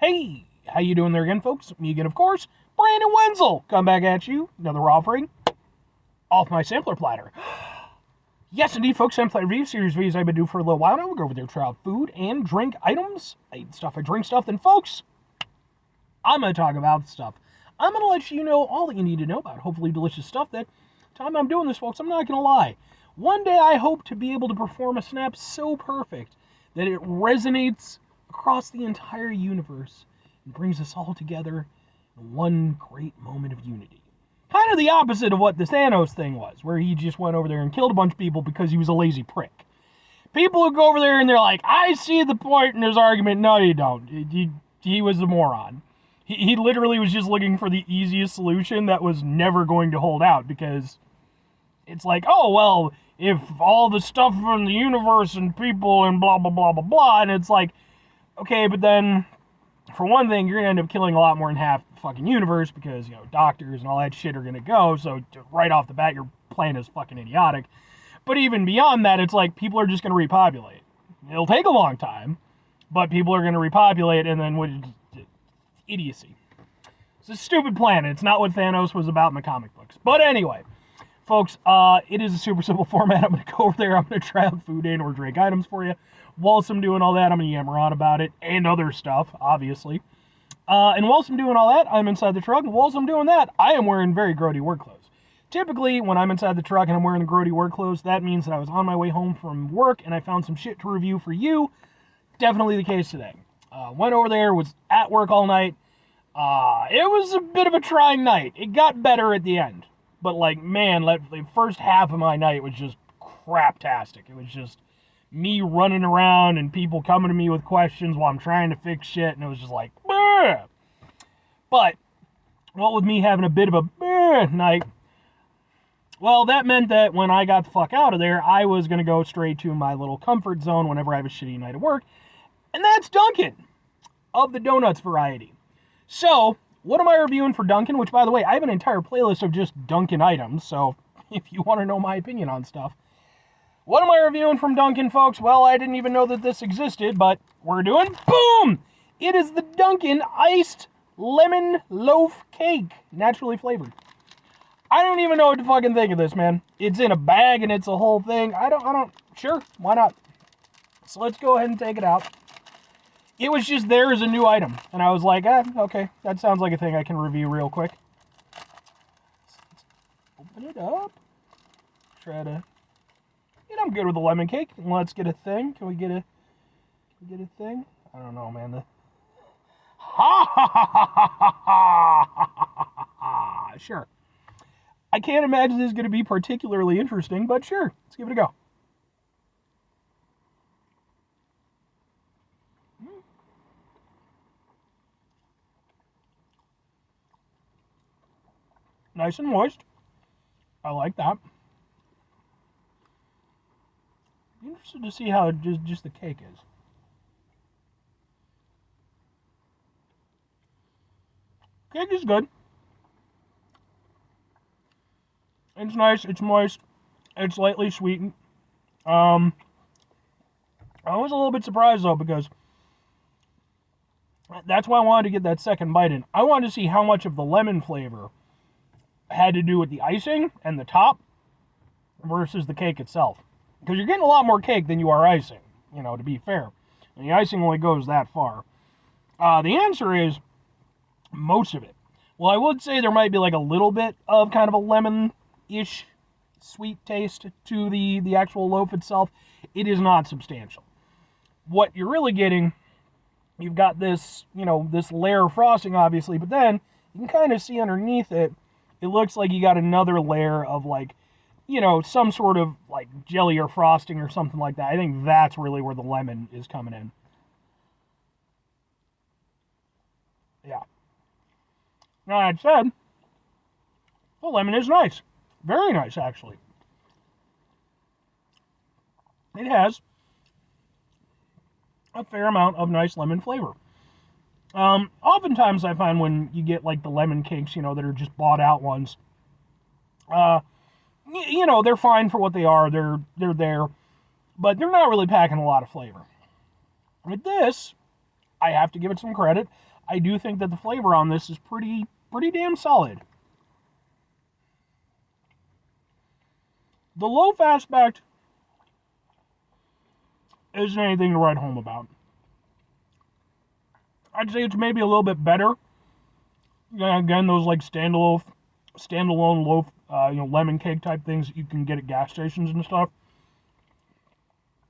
Hey, how you doing there again, folks? Me again, of course, Brandon Wenzel. Come back at you, another offering off my sampler platter. Yes, indeed, folks, sampler review series videos I've been doing for a little while now. We'll go over there, try out food and drink items. I eat stuff, I drink stuff. Then, folks, I'm going to talk about stuff. I'm going to let you know all that you need to know about hopefully delicious stuff. That time I'm doing this, folks, I'm not going to lie. One day I hope to be able to perform a snap so perfect that it resonates across the entire universe and brings us all together in one great moment of unity. Kind of the opposite of what the Thanos thing was, where he just went over there and killed a bunch of people because he was a lazy prick. People who go over there and they're like, I see the point in his argument. No, you don't. He was a moron. He literally was just looking for the easiest solution that was never going to hold out, because it's like, oh, well, if all the stuff from the universe and people and blah, blah, blah, blah, blah, and it's like, okay, but then, for one thing, you're going to end up killing a lot more than half the fucking universe, because, doctors and all that shit are going to go, so right off the bat, your plan is fucking idiotic. But even beyond that, it's like, people are just going to repopulate. It'll take a long time, but people are going to repopulate, and then idiocy. It's a stupid plan. It's not what Thanos was about in the comic books. But anyway, folks, it is a super simple format. I'm going to go over there. I'm going to try out food and or drink items for you. Whilst I'm doing all that, I'm going to yammer on about it and other stuff, obviously. And whilst I'm doing all that, I'm inside the truck. And whilst I'm doing that, I am wearing very grody work clothes. Typically, when I'm inside the truck and I'm wearing the grody work clothes, that means that I was on my way home from work and I found some shit to review for you. Definitely the case today. Went over there, was at work all night. It was a bit of a trying night. It got better at the end. But, man, the first half of my night was just craptastic. It was just me running around and people coming to me with questions while I'm trying to fix shit, and it was just like, bleh. But, what with me having a bit of a bleh night, well, that meant that when I got the fuck out of there, I was going to go straight to my little comfort zone whenever I have a shitty night at work, and that's Dunkin, of the donuts variety. So, what am I reviewing for Dunkin? Which, by the way, I have an entire playlist of just Dunkin items, so if you want to know my opinion on stuff. What am I reviewing from Dunkin, folks? Well, I didn't even know that this existed, but we're doing, boom! It is the Dunkin Iced Lemon Loaf Cake, naturally flavored. I don't even know what to fucking think of this, man. It's in a bag and it's a whole thing. Sure, why not? So let's go ahead and take it out. It was just there as a new item, and I was like, okay, that sounds like a thing I can review real quick. Let's open it up. Try to, I'm good with the lemon cake. Let's get a thing. Can we get a thing? I don't know, man. Ha ha ha ha ha ha ha. Sure. I can't imagine this is going to be particularly interesting, but sure, let's give it a go. Nice and moist. I like that. Interested to see how just the cake is. Cake is good. It's nice. It's moist. It's lightly sweetened. I was a little bit surprised though, because that's why I wanted to get that second bite in. I wanted to see how much of the lemon flavor had to do with the icing and the top versus the cake itself. Because you're getting a lot more cake than you are icing, to be fair. And the icing only goes that far. The answer is most of it. Well, I would say there might be like a little bit of kind of a lemon-ish sweet taste to the actual loaf itself. It is not substantial. What you're really getting, you've got this, this layer of frosting, obviously, but then you can kind of see underneath it, it looks like you got another layer of some sort of jelly or frosting or something like that. I think that's really where the lemon is coming in. Yeah. Now, that said, the lemon is nice. Very nice, actually. It has a fair amount of nice lemon flavor. Oftentimes I find when you get the lemon cakes, that are just bought out ones, they're fine for what they are. They're there, but they're not really packing a lot of flavor. With this, I have to give it some credit. I do think that the flavor on this is pretty damn solid. The loaf aspect isn't anything to write home about. I'd say it's maybe a little bit better. Again, those like standalone loaf, lemon cake type things that you can get at gas stations and stuff.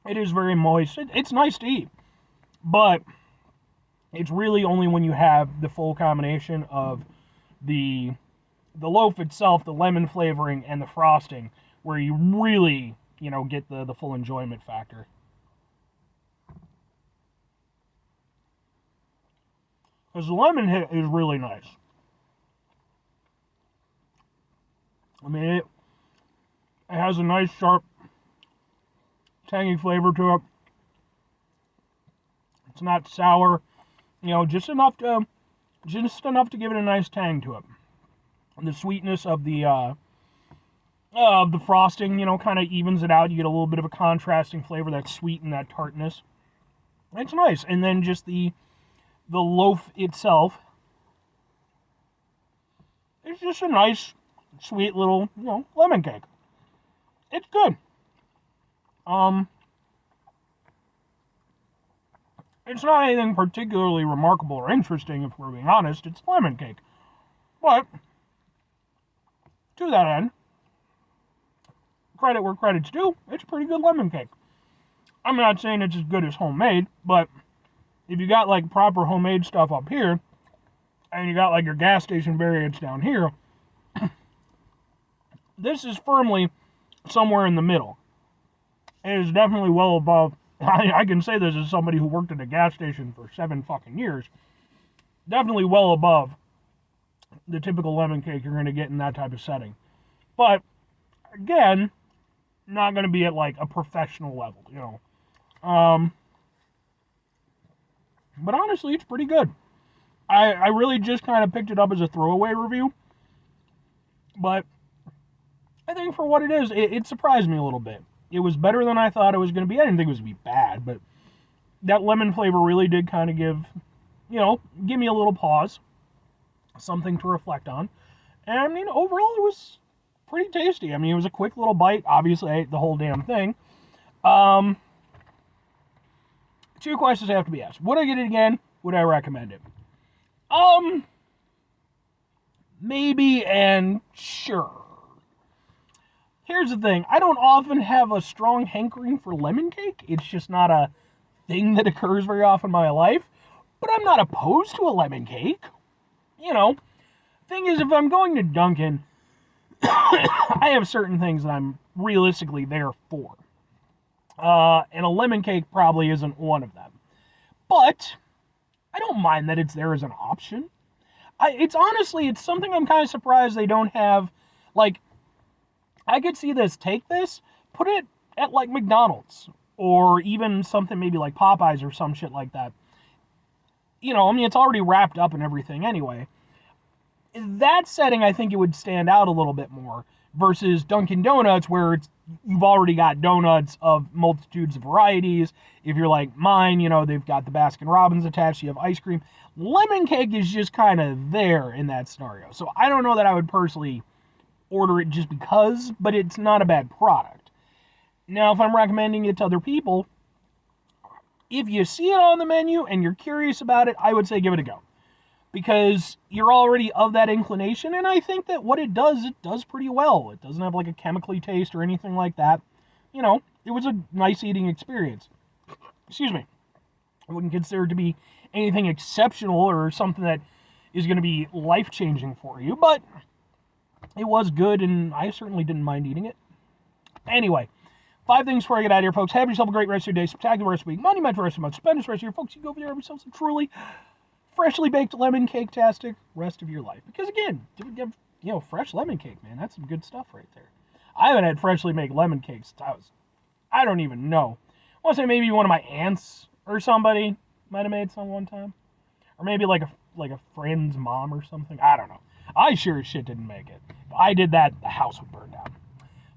It is very moist. It's nice to eat, but it's really only when you have the full combination of the loaf itself, the lemon flavoring, and the frosting, where you really, get the full enjoyment factor. Because the lemon hit is really nice. I mean, it has a nice, sharp, tangy flavor to it. It's not sour, just enough to give it a nice tang to it. And the sweetness of the frosting, kind of evens it out. You get a little bit of a contrasting flavor, that sweet and that tartness. It's nice. And then just the loaf itself, it's just a nice, sweet little, lemon cake. It's good. It's not anything particularly remarkable or interesting, if we're being honest. It's lemon cake. But, to that end, credit where credit's due, it's pretty good lemon cake. I'm not saying it's as good as homemade, but if you got like proper homemade stuff up here, and you got like your gas station variants down here, this is firmly somewhere in the middle. It is definitely well above. I can say this as somebody who worked at a gas station for 7 fucking years. Definitely well above the typical lemon cake you're going to get in that type of setting. But, again, not going to be at like a professional level, But honestly, it's pretty good. I really just kind of picked it up as a throwaway review. But I think for what it is, it surprised me a little bit. It was better than I thought it was going to be. I didn't think it was going to be bad, but that lemon flavor really did kind of give me a little pause. Something to reflect on. And I mean, overall, it was pretty tasty. I mean, it was a quick little bite. Obviously, I ate the whole damn thing. 2 questions have to be asked. Would I get it again? Would I recommend it? Maybe and sure. Here's the thing. I don't often have a strong hankering for lemon cake. It's just not a thing that occurs very often in my life. But I'm not opposed to a lemon cake. Thing is, if I'm going to Dunkin', I have certain things that I'm realistically there for. And a lemon cake probably isn't one of them. But I don't mind that it's there as an option. It's something I'm kind of surprised they don't have. Like, I could see take this, put it at like McDonald's, or even something maybe like Popeyes or some shit like that. It's already wrapped up and everything anyway. In that setting, I think it would stand out a little bit more versus Dunkin' Donuts, where you've already got donuts of multitudes of varieties. If you're like mine, they've got the Baskin-Robbins attached, you have ice cream. Lemon cake is just kind of there in that scenario. So I don't know that I would personally order it just because, but it's not a bad product. Now, if I'm recommending it to other people, if you see it on the menu and you're curious about it, I would say give it a go. Because you're already of that inclination, and I think that what it does pretty well. It doesn't have like a chemically taste or anything like that. It was a nice eating experience. Excuse me. I wouldn't consider it to be anything exceptional or something that is going to be life-changing for you, but it was good, and I certainly didn't mind eating it. Anyway, 5 things before I get out of here, folks. Have yourself a great rest of your day, spectacular rest of the week, monumental rest of the month, spend this rest of your folks. You go over there, have yourselves a truly freshly baked lemon cake-tastic rest of your life. Because again, fresh lemon cake, man, that's some good stuff right there. I haven't had freshly made lemon cakes. I don't even know. I want to say maybe one of my aunts or somebody might have made some one time, or maybe like a friend's mom or something. I don't know. I sure as shit didn't make it. If I did that, the house would burn down.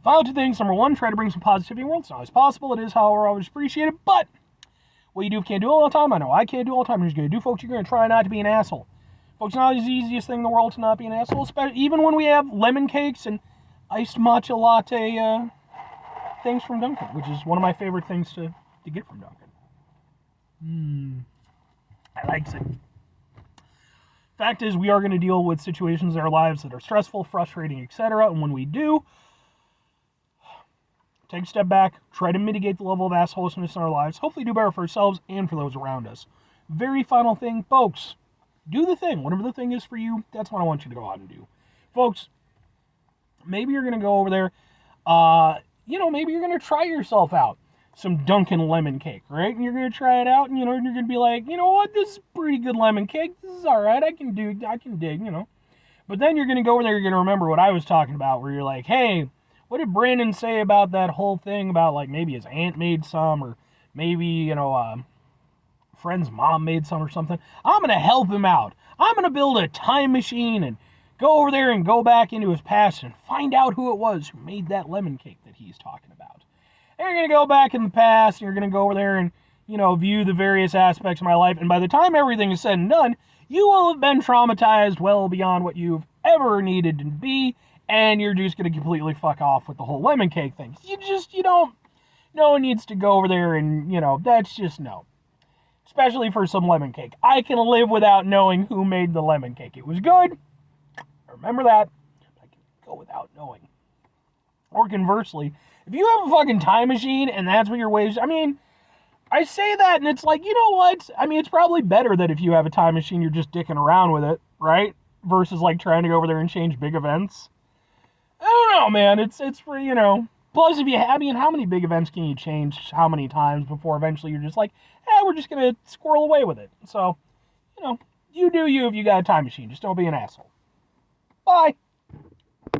Final 2 things. Number 1, try to bring some positivity in the world. It's not always possible. It is, however, always appreciated. But What you do can't do all the time. I know I can't do all the time. You're just going to do, folks. You're going to try not to be an asshole. Folks, not the easiest thing in the world to not be an asshole, especially even when we have lemon cakes and iced matcha latte things from Dunkin, which is one of my favorite things to get from Dunkin. I like it. Fact is, we are going to deal with situations in our lives that are stressful, frustrating, etc. And when we do, take a step back, try to mitigate the level of assholishness in our lives, hopefully do better for ourselves and for those around us. Very final thing, folks, do the thing. Whatever the thing is for you, that's what I want you to go out and do. Folks, maybe you're going to go over there, maybe you're going to try yourself out some Dunkin' lemon cake, right? And you're going to try it out, and, you're going to be like, you know what, this is pretty good lemon cake. This is all right. I can dig, But then you're going to go over there, you're going to remember what I was talking about, where you're like, hey, what did Brandon say about that whole thing about, like, maybe his aunt made some, or maybe, friend's mom made some or something? I'm going to help him out. I'm going to build a time machine and go over there and go back into his past and find out who it was who made that lemon cake that he's talking about. And you're going to go back in the past, and you're going to go over there and, view the various aspects of my life. And by the time everything is said and done, you will have been traumatized well beyond what you've ever needed to be, and you're just going to completely fuck off with the whole lemon cake thing. No one needs to go over there and, that's just no. Especially for some lemon cake. I can live without knowing who made the lemon cake. It was good. Remember that. I can go without knowing. Or conversely, if you have a fucking time machine and that's what your ways, I say that and it's like, you know what? It's probably better that if you have a time machine, you're just dicking around with it, right? Versus like trying to go over there and change big events. I don't know, man. It's for, Plus, if you have, how many big events can you change how many times before eventually you're just like, we're just going to squirrel away with it. So, you do you if you got a time machine. Just don't be an asshole. Bye.